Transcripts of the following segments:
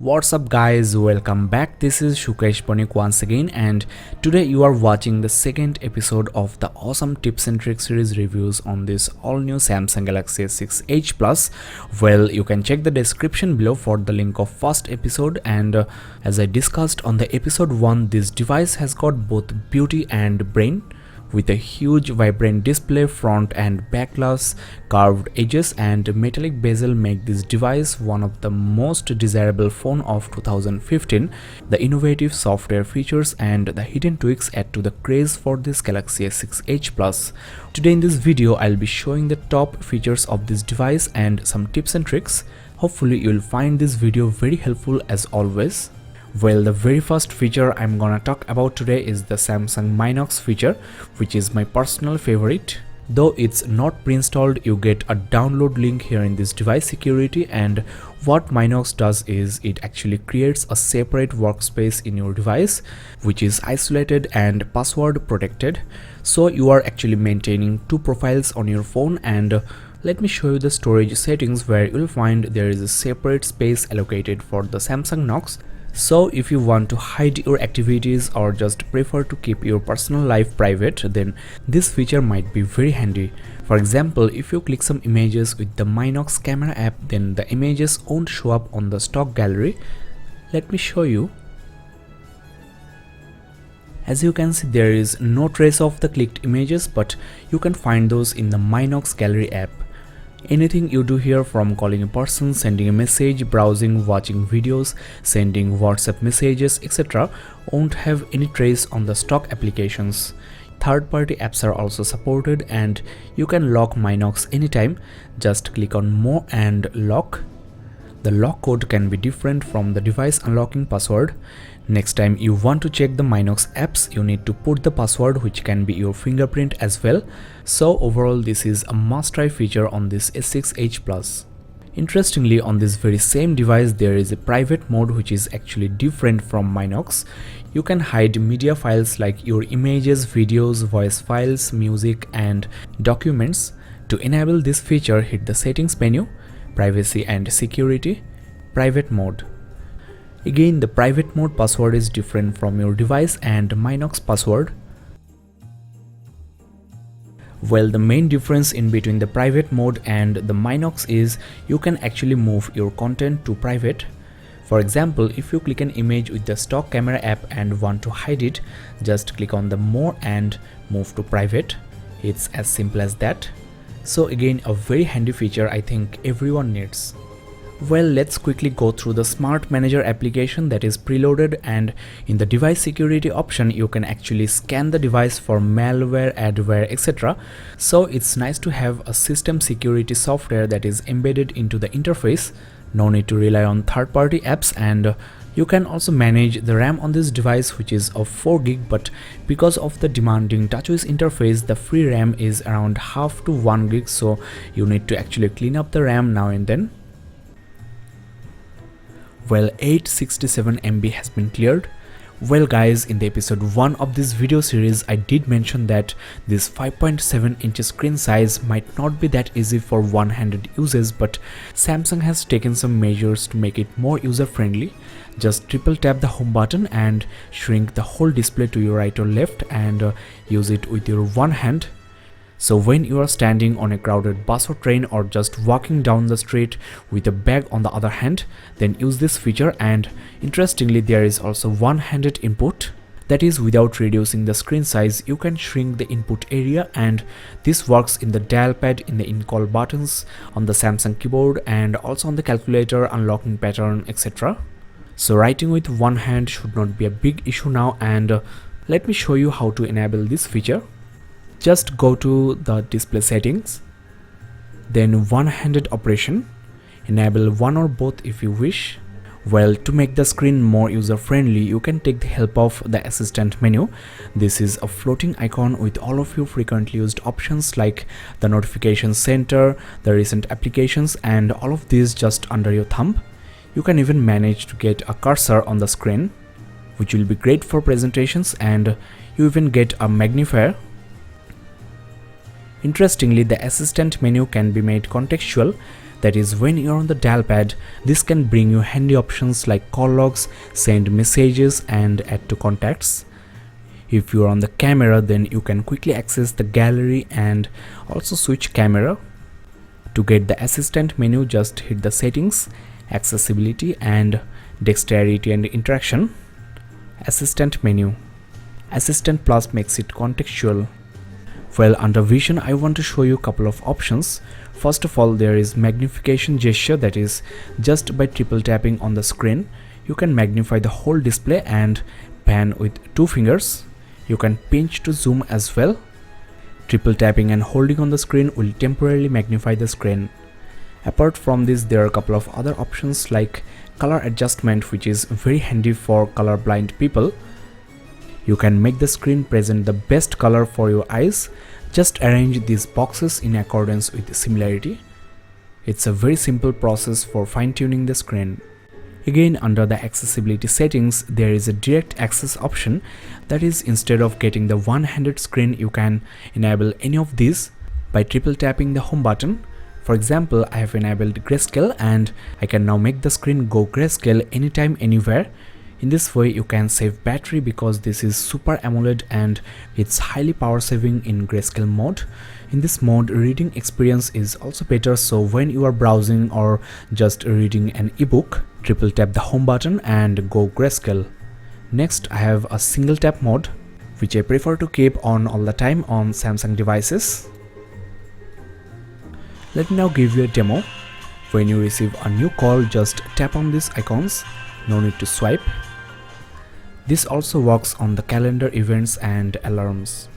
What's up guys, welcome back. This is Shukesh Panik once again, and today you are watching the second episode of the awesome tips and tricks series reviews on this all new Samsung Galaxy S6 Edge Plus. Well, you can check the description below for the link of first episode, and as I discussed on the episode 1, this device has got both beauty and brain. With a huge vibrant display, front and back glass, curved edges and metallic bezel make this device one of the most desirable phone of 2015. The innovative software features and the hidden tweaks add to the craze for this Galaxy S6 Edge Plus. Today in this video, I'll be showing the top features of this device and some tips and tricks. Hopefully you'll find this video very helpful as always. Well, the very first feature I'm gonna talk about today is the Samsung Minox feature, which is my personal favorite. Though it's not pre-installed, you get a download link here in this device security, and what Minox does is it actually creates a separate workspace in your device which is isolated and password protected. So you are actually maintaining two profiles on your phone, and let me show you the storage settings where you'll find there is a separate space allocated for the Samsung Knox. So if you want to hide your activities or just prefer to keep your personal life private, then this feature might be very handy. For example, if you click some images with the Minox camera app, then the images won't show up on the stock gallery. Let me show you. As you can see, there is no trace of the clicked images, but you can find those in the Minox gallery app. Anything you do here, from calling a person, sending a message, browsing, watching videos, sending WhatsApp messages, etc., won't have any trace on the stock applications. Third-party apps are also supported, and you can lock Minox anytime. Just click on More and Lock. The lock code can be different from the device unlocking password. Next time you want to check the Minox apps, you need to put the password, which can be your fingerprint as well. So overall, this is a must-try feature on this S6 Edge Plus. Interestingly, on this very same device, there is a private mode which is actually different from Minox. You can hide media files like your images, videos, voice files, music and documents. To enable this feature, hit the settings menu, privacy and security, private mode. Again, the private mode password is different from your device and Minox password. Well, the main difference in between the private mode and the Minox is you can actually move your content to private. For example, if you click an image with the stock camera app and want to hide it, just click on the More and move to private. It's as simple as that. So again, a very handy feature I think everyone needs. Well, let's quickly go through the Smart Manager application that is preloaded, and in the device security option you can actually scan the device for malware, adware, etc. So it's nice to have a system security software that is embedded into the interface. No need to rely on third-party apps, and you can also manage the RAM on this device, which is of 4 GB, but because of the demanding TouchWiz interface, the free RAM is around half to 1 GB, so you need to actually clean up the RAM now and then. Well, 867 MB has been cleared. Well guys, in the episode 1 of this video series, I did mention that this 5.7 inch screen size might not be that easy for one-handed uses, but Samsung has taken some measures to make it more user-friendly. Just triple tap the home button and shrink the whole display to your right or left, and use it with your one hand. So when you are standing on a crowded bus or train, or just walking down the street with a bag on the other hand, then use this feature. And interestingly, there is also one-handed input. That is, without reducing the screen size, you can shrink the input area, and this works in the dial pad, in the in-call buttons, on the Samsung keyboard, and also on the calculator, unlocking pattern, etc. So writing with one hand should not be a big issue now, and let me show you how to enable this feature. Just go to the display settings, then one-handed operation, enable one or both if you wish. Well, to make the screen more user-friendly, you can take the help of the assistant menu. This is a floating icon with all of your frequently used options like the notification center, the recent applications, and all of these just under your thumb. You can even manage to get a cursor on the screen, which will be great for presentations, and you even get a magnifier. Interestingly, the assistant menu can be made contextual. That is, when you're on the dial pad, this can bring you handy options like call logs, send messages and add to contacts. If you're on the camera, then you can quickly access the gallery and also switch camera. To get the assistant menu, just hit the settings, accessibility and dexterity and interaction. Assistant menu. Assistant plus makes it contextual. Well, under vision, I want to show you a couple of options. First of all, there is magnification gesture, that is, just by triple tapping on the screen, you can magnify the whole display and pan with 2 fingers. You can pinch to zoom as well. Triple tapping and holding on the screen will temporarily magnify the screen. Apart from this, there are a couple of other options like color adjustment, which is very handy for colorblind people. You can make the screen present the best color for your eyes. Just arrange these boxes in accordance with similarity. It's a very simple process for fine-tuning the screen. Again, under the accessibility settings, there is a direct access option. That is, instead of getting the one-handed screen, you can enable any of these by triple tapping the home button. For example, I have enabled grayscale and I can now make the screen go grayscale anytime, anywhere. In this way, you can save battery because this is Super AMOLED and it's highly power saving in grayscale mode. In this mode, reading experience is also better, so when you are browsing or just reading an ebook, triple tap the home button and go grayscale. Next, I have a single tap mode, which I prefer to keep on all the time on Samsung devices. Let me now give you a demo. When you receive a new call, just tap on these icons, no need to swipe. This also works on the calendar, events and alarms.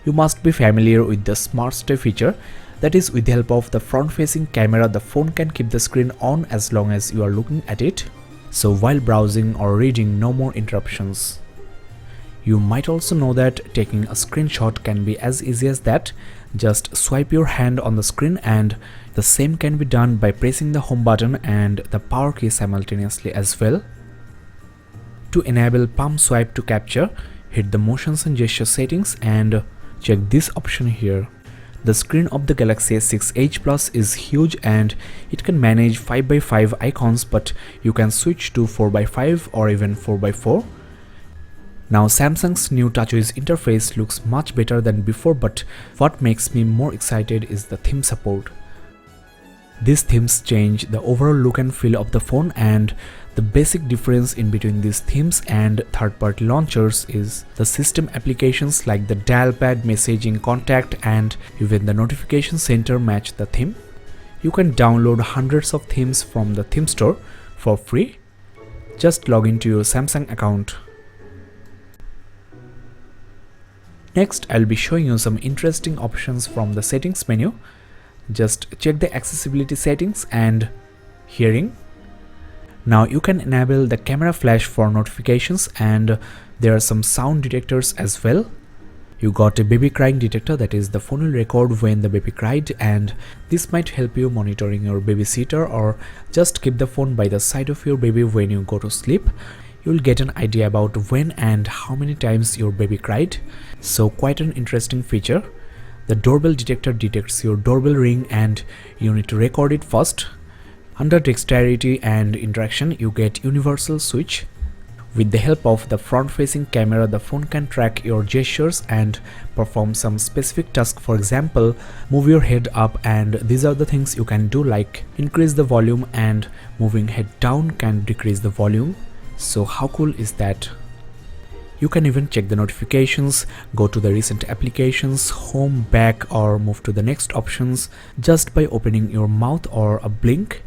You must be familiar with the Smart Stay feature. That is, with the help of the front-facing camera, the phone can keep the screen on as long as you are looking at it. So while browsing or reading, no more interruptions. You might also know that taking a screenshot can be as easy as that. Just swipe your hand on the screen and the same can be done by pressing the home button and the power key simultaneously as well. To enable palm swipe to capture, hit the motions and gesture settings and check this option here. The screen of the Galaxy S6 Edge Plus is huge and it can manage 5x5 icons, but you can switch to 4x5 or even 4x4. Now Samsung's new TouchWiz interface looks much better than before, but what makes me more excited is the theme support. These themes change the overall look and feel of the phone, and the basic difference in between these themes and third-party launchers is the system applications like the dial pad, messaging, contact and even the notification center match the theme. You can download hundreds of themes from the theme store for free. Just log into your Samsung account. Next, I'll be showing you some interesting options from the settings menu. Just check the accessibility settings and hearing. Now you can enable the camera flash for notifications, and there are some sound detectors as well. You got a baby crying detector, that is, the phone will record when the baby cried, and this might help you monitoring your babysitter, or just keep the phone by the side of your baby when you go to sleep. You'll get an idea about when and how many times your baby cried. So quite an interesting feature. The doorbell detector detects your doorbell ring and you need to record it first. Under dexterity and interaction, you get universal switch. With the help of the front-facing camera, the phone can track your gestures and perform some specific task. For example, move your head up, and these are the things you can do, like increase the volume, and moving head down can decrease the volume. So how cool is that? You can even check the notifications, go to the recent applications, home, back or move to the next options just by opening your mouth or a blink.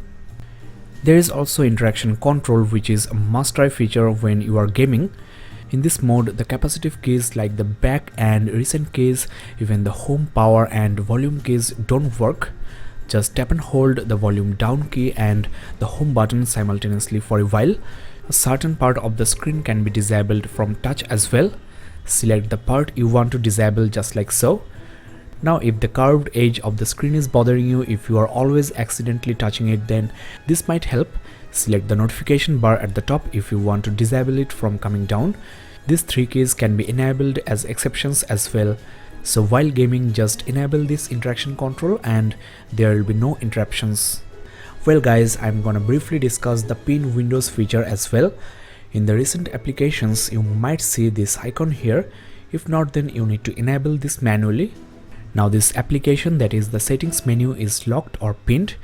There is also interaction control, which is a must-try feature when you are gaming. In this mode, the capacitive keys like the back and recent keys, even the home, power and volume keys don't work. Just tap and hold the volume down key and the home button simultaneously for a while. A certain part of the screen can be disabled from touch as well. Select the part you want to disable just like so. Now if the curved edge of the screen is bothering you, if you are always accidentally touching it, then this might help. Select the notification bar at the top if you want to disable it from coming down. These three keys can be enabled as exceptions as well. So while gaming, just enable this interaction control and there will be no interruptions. Well guys, I'm gonna briefly discuss the pin windows feature as well. In the recent applications you might see this icon here. If not, then you need to enable this manually. Now this application, that is the settings menu, is locked or pinned.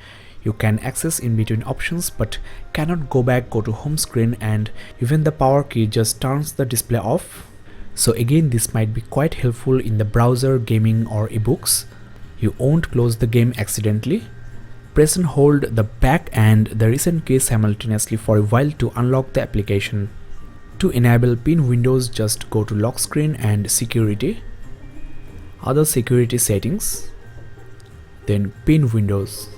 You can access in between options but cannot go to home screen, and even the power key just turns the display off. So again, this might be quite helpful in the browser, gaming or ebooks. You won't close the game accidentally. Press and hold the back and the recent key simultaneously for a while to unlock the application. To enable pin windows, just go to lock screen and security, other security settings, then pin windows.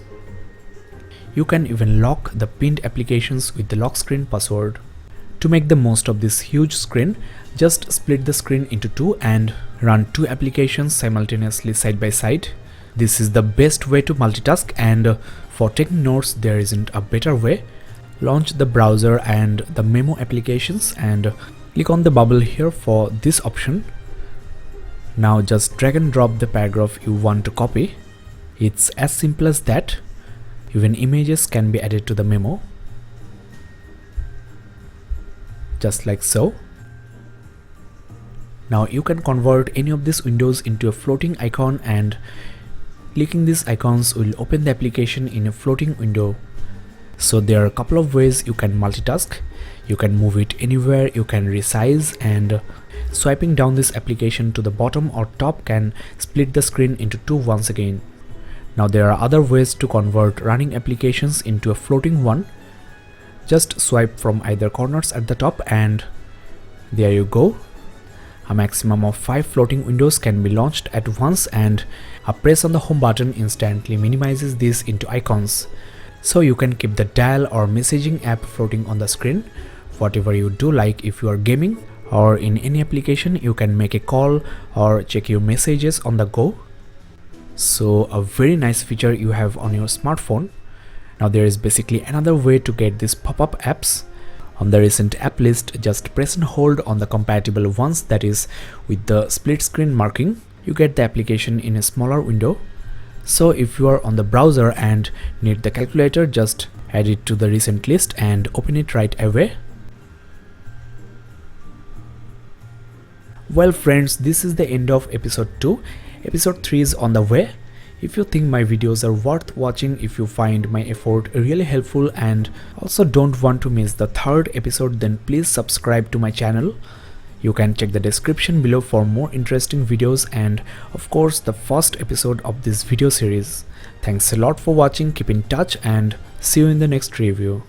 You can even lock the pinned applications with the lock screen password. To make the most of this huge screen, just split the screen into two and run two applications simultaneously side by side. This is the best way to multitask, and for taking notes there isn't a better way. Launch the browser and the memo applications and click on the bubble here for this option. Now just drag and drop the paragraph you want to copy. It's as simple as that. Even images can be added to the memo, just like so. Now you can convert any of these windows into a floating icon, and clicking these icons will open the application in a floating window. So there are a couple of ways you can multitask. You can move it anywhere, you can resize, and swiping down this application to the bottom or top can split the screen into two once again. Now there are other ways to convert running applications into a floating one. Just swipe from either corners at the top and there you go. A maximum of 5 floating windows can be launched at once, and a press on the home button instantly minimizes these into icons. So you can keep the dial or messaging app floating on the screen, whatever you do, like if you are gaming or in any application you can make a call or check your messages on the go. So a very nice feature you have on your smartphone. Now there is basically another way to get these pop-up apps. On the recent app list, just press and hold on the compatible ones, that is with the split screen marking. You get the application in a smaller window. So if you are on the browser and need the calculator, just add it to the recent list and open it right away. Well friends, this is the end of episode 2. Episode 3 is on the way. If you think my videos are worth watching, if you find my effort really helpful and also don't want to miss the 3rd episode, then please subscribe to my channel. You can check the description below for more interesting videos and of course the first episode of this video series. Thanks a lot for watching, keep in touch and see you in the next review.